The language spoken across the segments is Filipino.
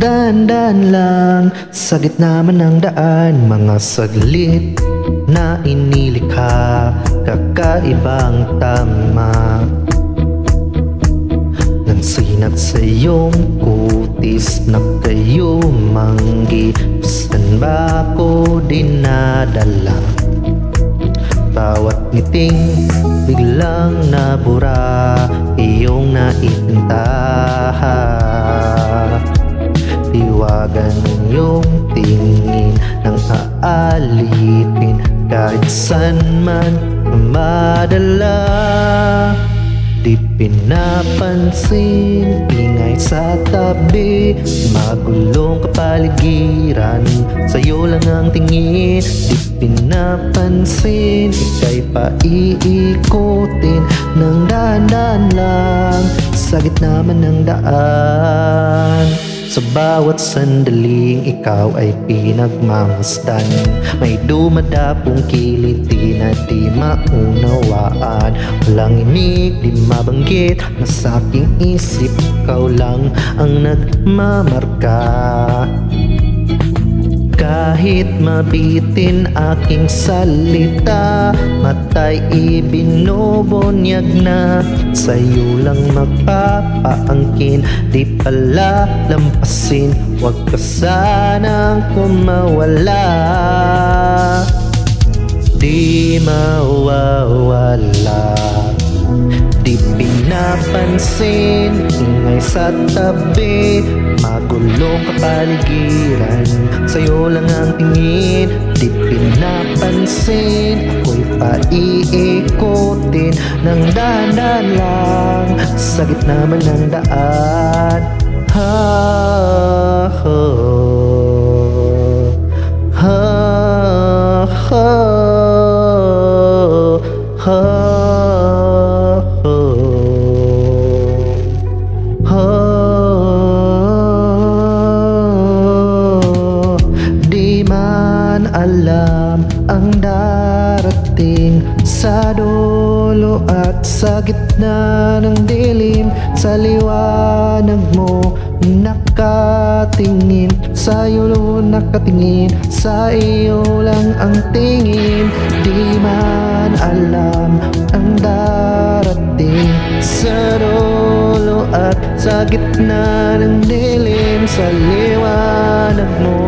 Daan-daan lang sa gitna man ng daan, mga saglit na inilikha, kakaibang tama. Nansinag sa iyong kutis na kayo manggi, saan ba ako dinadala? Bawat ngiting biglang nabura, iyong naipintaha. Iwagan ng iyong tingin nang aalitin, kahit saan man madala. Di pinapansin, ingay sa tabi, magulong kapaligiran, sa'yo lang ang tingin. Di pinapansin, ika'y paiikutin ng daan-daan lang sa gitna man ng daan. Sa bawat sandaling ikaw ay pinagmamasdan, may dumadapong kiliti na di maunawaan. Walang imig, di mabanggit, na sa aking isip ikaw lang ang nagmamarka. Kahit mabitin aking salita, matay ibinubunyag na, sa'yo lang magpapaangkin, di pala lampasin, huwag ka sanang kumawala. Di mawawala, di pinapansin, ingay sa tabi, magulong kapaligiran, sa'yo lang ang tingin. Di pinapansin, ako'y paiikutin ng daan-daan lang sa gitna man ng daan. Ha, ha, ha, ha, ha. Alam ang darating sa dulo at sa gitna ng dilim, sa liwanag mo nakatingin, sa'yo nakatingin, sa iyo lang ang tingin. Di man alam ang darating sa dulo at sa gitna ng dilim, sa liwanag mo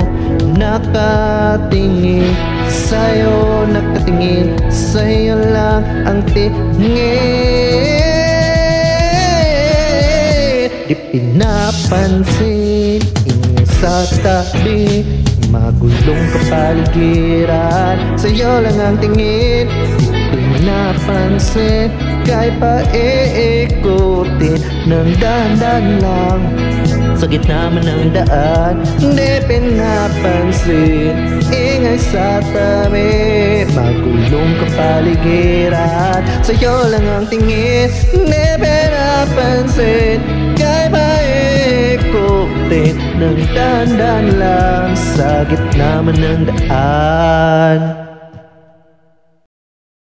nakatingin, sa'yo nakatingin, sa'yo lang ang tingin. Di pinapansin, ingay sa tabi, magulong kapaligiran, sa'yo lang ang tingin. Di pinapansin, kahit paiikutin ng daan-daan lang sa gitna man ng daan. Di pinapansin, ingay sa tabi, magulong kapaligiran, sa'yo lang ang tingin. Di pinapansin, kahit paiikutin ng daan-daan lang sa gitna man ng daan.